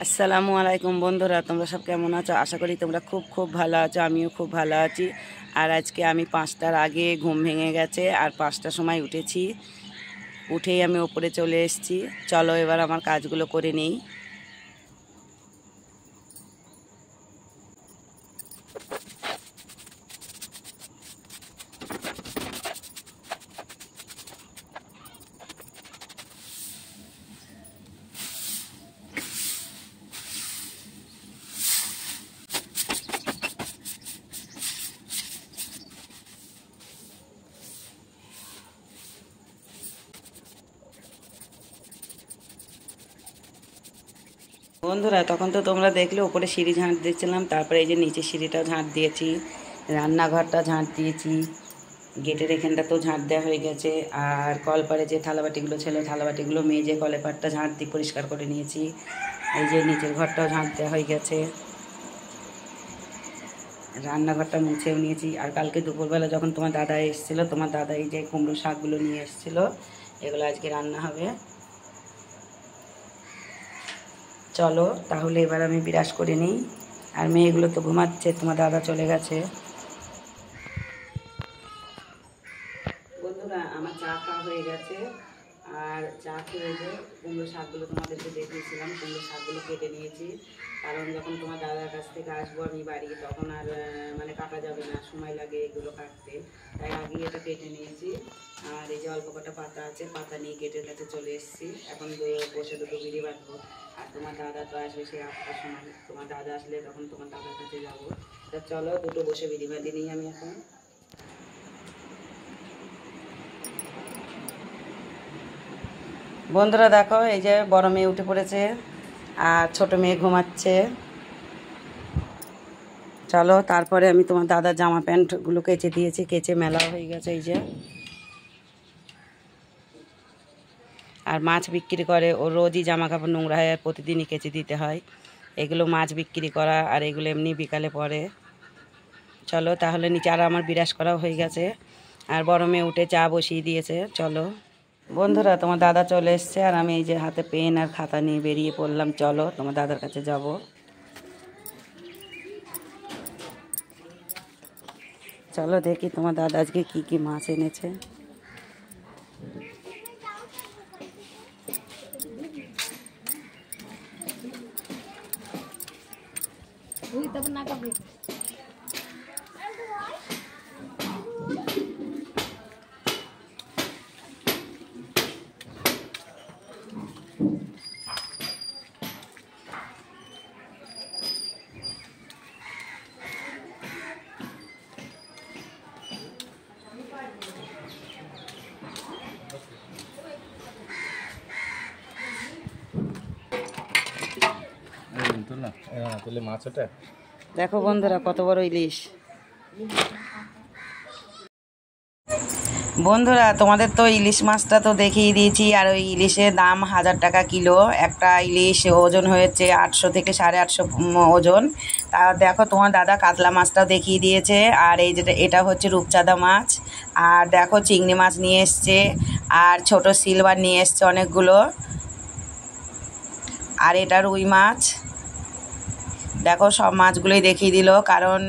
আসসালামু আলাইকুম বন্ধুরা, তোমরা সব কেমন আছো? আশা করি তোমরা খুব ভালো আছো। আমিও খুব ভালো আছি। আর আজকে আমি 5টার আগে ঘুম ভেঙে গেছে আর 5টার সময় উঠেছি। উঠেই আমি ওপরে চলে এসেছি। চলো এবার আমার কাজগুলো করে নিই। বন্ধুরা, তখন তো তোমরা দেখলে ওপরে সিঁড়ি ঝাঁট দিচ্ছিলাম, তারপরে এই যে নিচে সিঁড়িটাও ঝাঁট দিয়েছি, রান্নাঘরটা ঝাঁট দিয়েছি, গেটের এখানটাতেও ঝাঁট দেওয়া হয়ে গেছে। আর কলপারে যে থালাবাটিগুলো ছিল থালাবাটিগুলো মেজে কলেপারটা ঝাঁট দিয়ে পরিষ্কার করে নিয়েছি। এই যে নিচের ঘরটাও ঝাঁট দেওয়া হয়ে গেছে, রান্নাঘরটা মুছেও নিয়েছি। আর কালকে দুপুরবেলা যখন তোমার দাদা এসেছিলো, তোমার দাদা এই যে কুমড়ো শাকগুলো নিয়ে এসেছিলো, এগুলো আজকে রান্না হবে। চলো তাহলে এবার আমি বিরাজ করে নিই। আর মেয়েগুলো তো ঘুমাচ্ছে, তোমার দাদা চলে গেছে। বন্ধুরা, আমার চা খাওয়া হয়ে গেছে। আর চা খেয়ে যে কুমড়ো শাকগুলো তোমাদেরকে দেখিয়েছিলাম, কুমড়ো শাকগুলো কেটে নিয়েছি। কারণ যখন তোমার দাদার কাছ থেকে আসবো আমি বাড়ি, তখন আর মানে কাটা যাবে না, সময় লাগে এগুলো কাটতে, তাই আগেই এটা কেটে নিয়েছি। আর এই যে অল্প কটা পাতা আছে, পাতা নিয়ে গেটের কাছে চলে এসেছি। এখন বসে দুটো বিড়ি বাঁধবো। আর তোমার দাদা তো আসবে সেই 8টার সময়। তোমার দাদা আসলে তখন তোমার দাদার কাছে যাবো। তা চলো দুটো বসে বিড়ি বাঁধি নিই আমি এখন। বন্ধুরা দেখো, এই যে বড় মেয়ে উঠে পড়েছে আর ছোট মেয়ে ঘুমাচ্ছে। চলো তারপরে আমি তোমার দাদার জামা প্যান্টগুলো কেচে দিয়েছি, কেচে মেলা হয়ে গেছে এই যে। আর মাছ বিক্রি করে, ও রোজই জামা কাপড় নোংরা হয় আর প্রতিদিনই কেচে দিতে হয়। এগুলো মাছ বিক্রি করা, আর এগুলো এমনি বিকালে পরে। চলো তাহলে নিচে, আর আমার বিরাস করাও হয়ে গেছে। আর বড় মেয়ে উঠে চা বসিয়ে দিয়েছে। চলো বন্ধুরা, তোমার দাদা চলে এসছে আর আমি এই যে হাতে পেন আর খাতা নিয়ে বেরিয়ে পড়লাম। চলো তোমার দাদার কাছে যাব। চলো দেখি তোমার দাদা আজকে কি কি মাছ এনেছে। দেখো বন্ধুরা কত বড় ইলিশ। বন্ধুরা, তোমাদের তো ইলিশ মাছটা তো দেখিয়ে দিয়েছি। আর ওই ইলিশের দাম 1000 টাকা কিলো। একটা ইলিশ ওজন হয়েছে 800 থেকে 850 ওজন। তা দেখো তোমার দাদা কাতলা মাছটাও দেখিয়ে দিয়েছে। আর এই যেটা, এটা হচ্ছে রূপচাঁদা মাছ। আর দেখো চিংড়ি মাছ নিয়ে এসছে, আর ছোট সিলভার নিয়ে এসছে অনেকগুলো। আর এটা রুই মাছ। দেখো সব মাছগুলোই দেখিয়ে দিল, কারণ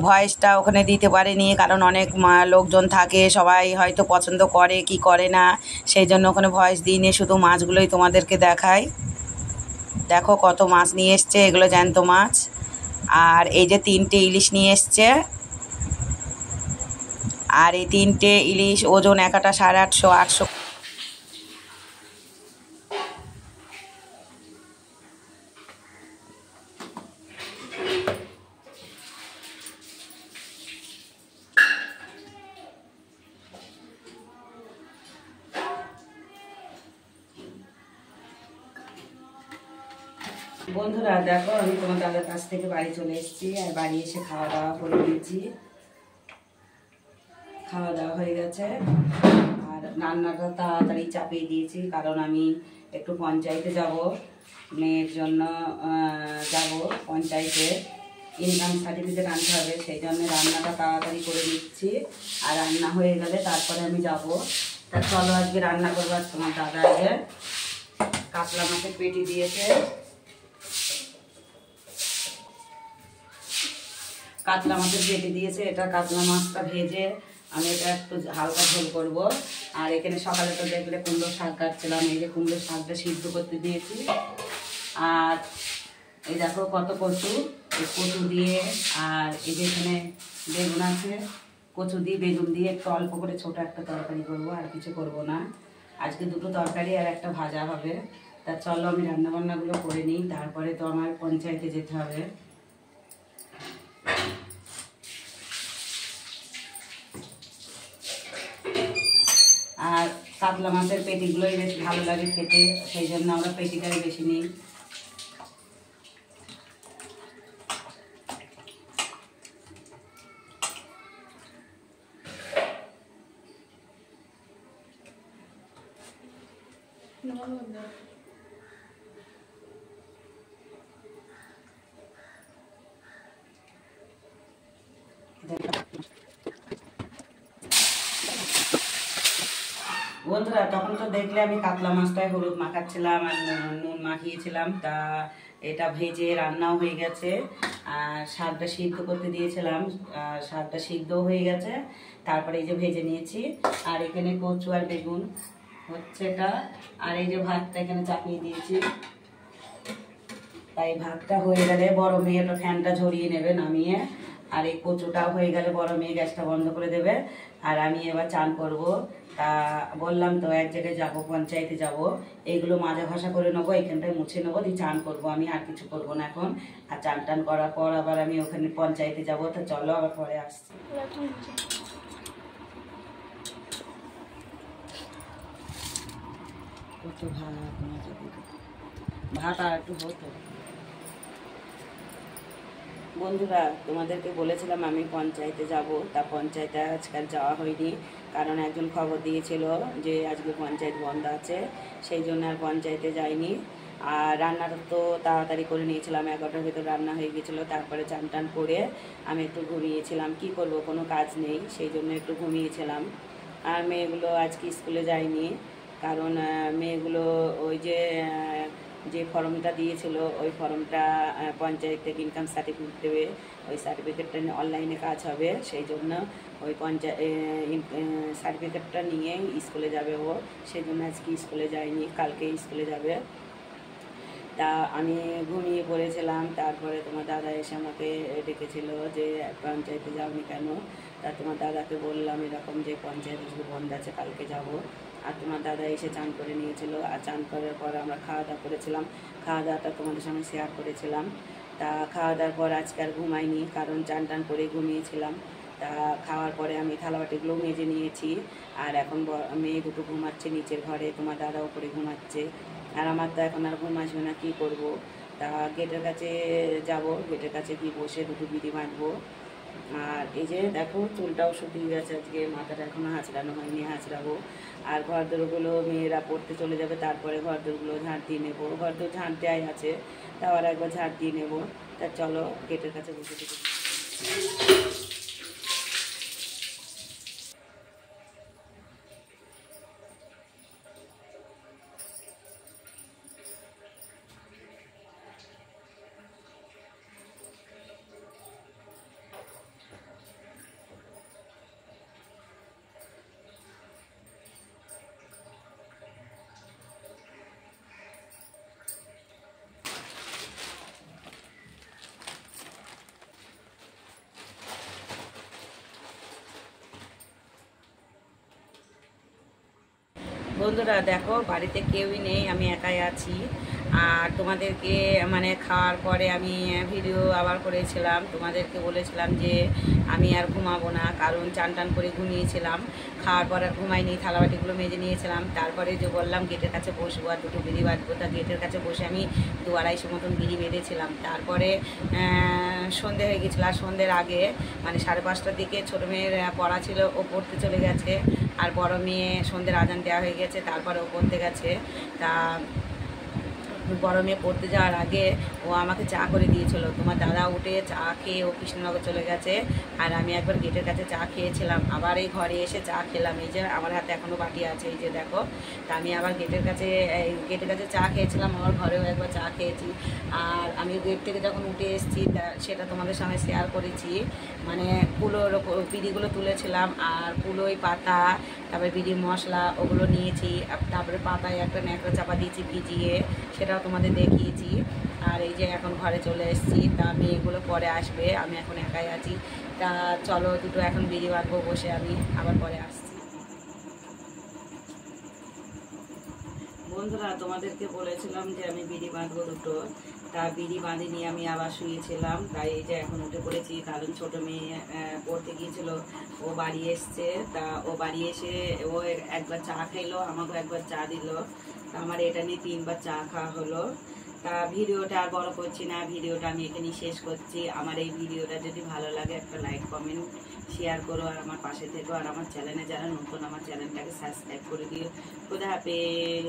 ভয়েসটা ওখানে দিতে পারেনি, কারণ অনেক লোকজন থাকে, সবাই হয়তো পছন্দ করে কি করে না, সেই জন্য ওখানে ভয়েস দিইনি, শুধু মাছগুলোই তোমাদেরকে দেখাই। দেখো কত মাছ নিয়ে এসছে, এগুলো জ্যান্ত মাছ। আর এই যে 3টে ইলিশ নিয়ে এসছে। আর এই 3টে ইলিশ ওজন একটা 850 800। বন্ধুরা দেখো, আমি তোমার দাদার কাছ থেকে বাড়ি চলে এসেছি। আর বাড়ি এসে খাওয়া দাওয়া করে নিয়েছি। খাওয়া দাওয়া হয়ে গেছে। আর রান্নাটা তাড়াতাড়ি চাপিয়ে দিয়েছি, কারণ আমি একটু পঞ্চায়েতে যাব, মেয়ের জন্য যাব পঞ্চায়েতে। ইনকাম সার্টিফিকেট আনতে হবে, সেই জন্য রান্নাটা তাড়াতাড়ি করে নিচ্ছি। আর রান্না হয়ে গেলে তারপরে আমি যাব। তা চলো আজকে রান্না করবার। তোমার দাদা আজকে কাতলা মাছের পেটি দিয়েছে, কাতলা মাছের পেটি দিয়েছে, এটা কাতলা মাছটা ভেজে আমি এটা একটু হালকা ঝোল করব। আর এখানে সকালে তো দেখলে কুমড়ো শাক কাটছিলাম, এই যে কুমড়ো শাকটা সিদ্ধ করতে দিয়েছি। আর এই দেখো কত কচু, এই কচু দিয়ে, আর এই যে এখানে বেগুন আছে, কচু দিয়ে বেগুন দিয়ে একটু অল্প করে ছোট একটা তরকারি করব, আর কিছু করব না। আজকে দুটো তরকারি আর একটা ভাজা হবে। তা চলো আমি রান্নাবান্নাগুলো করে নিই, তারপরে তো আমার পঞ্চায়েতে যেতে হবে। আর কাতলা মাছের পেটিগুলোই বেশ ভালো লাগে খেতে, সেই জন্য আমরা পেটিটাই বেশি নিই। বন্ধুরা তখন তো দেখলে আমি কাতলা মাছটায় হলুদ মাখাচ্ছিলাম আর নুন মাখিয়েছিলাম। তা এটা ভেজে রান্নাও হয়ে গেছে, আর শাকটা সিদ্ধ করতে দিয়েছিলাম, শাকটা সিদ্ধ হয়ে গেছে। তারপরে এই যে ভেজে নিয়েছি, আর এখানে কচু আর বেগুন হচ্ছে এটা, আর এই যে ভাতটা এখানে চাপিয়ে দিয়েছি। তাই ভাতটা হয়ে গেলে বড় মেয়ে তো ফ্যানটা ঝরিয়ে নেবে নামিয়ে, আর এই কচুটাও হয়ে গেলে বড় মেয়ে গ্যাসটা বন্ধ করে দেবে। আর আমি এবার চান করব। তা বললাম তো এক জায়গায় যাবো, পঞ্চায়েতে যাব, এইগুলো মাজা ঘষা করে নেবো, এখানটায় মুছে নেবো, দিয়ে চান করবো। আমি আর কিছু করবো না এখন। আর চান টান করার পর আবার আমি ওখানে পঞ্চায়েতে যাবো। তো চলো আবার পরে আসছি। কত ভাত আর একটু হতো। বন্ধুরা তোমাদেরকে বলেছিলাম আমি পঞ্চায়েতে যাব, তা পঞ্চায়েতে আজকাল যাওয়া হয়নি, কারণ একজন খবর দিয়েছিল যে আজকে পঞ্চায়েত বন্ধ আছে, সেই জন্য আর পঞ্চায়েতে যাইনি। আর রান্নাটা তো তাড়াতাড়ি করে নিয়েছিলাম, 11টার ভিতর রান্না হয়ে গেছিলো। তারপরে চান টান করে আমি একটু ঘুমিয়েছিলাম, কি করব, কোনো কাজ নেই, সেই জন্য একটু ঘুমিয়েছিলাম। আর মেয়েগুলো আজকে স্কুলে যায়নি, কারণ মেয়েগুলো ওই যে ফর্মটা দিয়েছিল, ওই ফর্মটা পঞ্চায়েত থেকে ইনকাম সার্টিফিকেট দেবে, ওই সার্টিফিকেটটা অনলাইনে কাজ হবে, সেই জন্য ওই সার্টিফিকেটটা নিয়ে স্কুলে যাবে ও, সেই জন্য আজকে স্কুলে যায়নি, কালকে স্কুলে যাবে। তা আমি ঘুমিয়ে পড়েছিলাম। তারপরে তোমার দাদা এসে আমাকে ডেকেছিল যে পঞ্চায়েতে যাওনি কেন। তা তোমার দাদাকে বললাম এরকম যে পঞ্চায়েত বন্ধ আছে, কালকে যাব। আর তোমার দাদা এসে চান করে নিয়েছিল, আর চান করার পর আমরা খাওয়া দাওয়া করেছিলাম, খাওয়া দাওয়াটা তোমাদের সঙ্গে শেয়ার করেছিলাম। তা খাওয়া দাওয়ার পর আজকে আর ঘুমাইনি, কারণ চান টান করে ঘুমিয়েছিলাম। তা খাওয়ার পরে আমি থালাবাটিগুলো মেজে নিয়েছি, আর এখন মেয়ে দুটো ঘুমাচ্ছে নিচের ঘরে, তোমার দাদা উপরে ঘুমাচ্ছে। আর আমার তো এখন আর ঘুম আসবে না, কী করবো। তা গেটের কাছে যাব, গেটের কাছে গিয়ে বসে দুটো বিড়ি বাঁধবো। আর এই যে দেখো চুলটাও শুকিয়ে গেছে, আজকে মাথাটা এখনও হাঁচড়ানো হয়নি, হাঁচড়াবো। আর ঘর দোরগুলো মেয়েরা পড়তে চলে যাবে, তারপরে ঘর দোরগুলো ঝাঁট দিয়ে নেবো, ঘর দোর ঝাঁট দেওয়াই আছে, তাও আর একবার ঝাঁট দিয়ে নেবো। তা চলো গেটের কাছে বসে দিই। বন্ধুরা দেখো বাড়িতে কেউই নেই, আমি একাই আছি। আর তোমাদেরকে মানে খাওয়ার পরে আমি ভিডিও আবার করেছিলাম, তোমাদেরকে বলেছিলাম যে আমি আর ঘুমাবো না, কারণ চান টান করে ঘুমিয়েছিলাম। খাওয়ার পর আর ঘুমাইনি, থালাবাটিগুলো মেজে নিয়েছিলাম। তারপরে যে বললাম গেটের কাছে বসবো আর দুটো বিড়ি বাঁধবো, তা গেটের কাছে বসে আমি 2-250 মতন বিড়ি বেঁধেছিলাম। তারপরে সন্ধে হয়ে গেছিলো, আর সন্ধ্যের আগে মানে 5:30টার দিকে ছোটো মেয়ের পড়া ছিল, ও পড়তে চলে গেছে। আর বড় মেয়ে সন্ধ্যের আজান দেওয়া হয়ে গেছে, তারপরে ও পড়তে গেছে। তা গরমে পড়তে যাওয়ার আগে ও আমাকে চা করে দিয়েছিল। তোমার দাদা উঠে চা খেয়ে ও কৃষ্ণনগর চলে গেছে, আর আমি একবার গেটের কাছে চা খেয়েছিলাম, আবার এই ঘরে এসে চা খেলাম। এই যে আমার হাতে এখনও বাটি আছে, এই যে দেখো। তা আমি আবার গেটের কাছে চা খেয়েছিলাম, আমার ঘরেও একবার চা খেয়েছি। আর আমি গেট থেকে যখন উঠে এসেছি সেটা তোমাদের সামনে শেয়ার করেছি, মানে কুলোর বিড়িগুলো তুলেছিলাম, আর কুলোই পাতা, তারপরে বিড়ির মশলা ওগুলো নিয়েছি, তারপরে পাতায় একটা ন্যাকড়া চাপা দিয়েছি ভিজিয়ে, সেটাও তোমাদের দেখিয়েছি। আর এই যে এখন ঘরে চলে এসেছি, তা মেয়েগুলো পরে আসবে, আমি এখন একাই আছি। তা চলো দুটো এখন বিড়ি বাঁধবো বসে, আমি আবার পরে আসছি। বন্ধুরা, তোমাদেরকে বলেছিলাম যে আমি বিড়ি বাঁধবো দুটো, তা বিড়ি বাঁধিনি, আমি আবার শুয়েছিলাম। তাই এই যে এখন উঠে পড়েছি, কারণ ছোটো মেয়ে পড়তে গিয়েছিল, ও বাড়ি এসছে। তা ও বাড়ি এসে ও একবার চা খেলো, আমাকেও একবার চা দিল। তা আমার এটা নিয়ে 3বার চা খাওয়া হলো। তা ভিডিওটা আর বড় করছি না, ভিডিওটা আমি এখানেই শেষ করছি। আমার এই ভিডিওটা যদি ভালো লাগে একটা লাইক কমেন্ট শেয়ার করো, আর আমার পাশে থেকো, আর আমার চ্যানেলে যারা নতুন আমার চ্যানেলটাকে সাবস্ক্রাইব করে দিও। খোদা হাফেজ।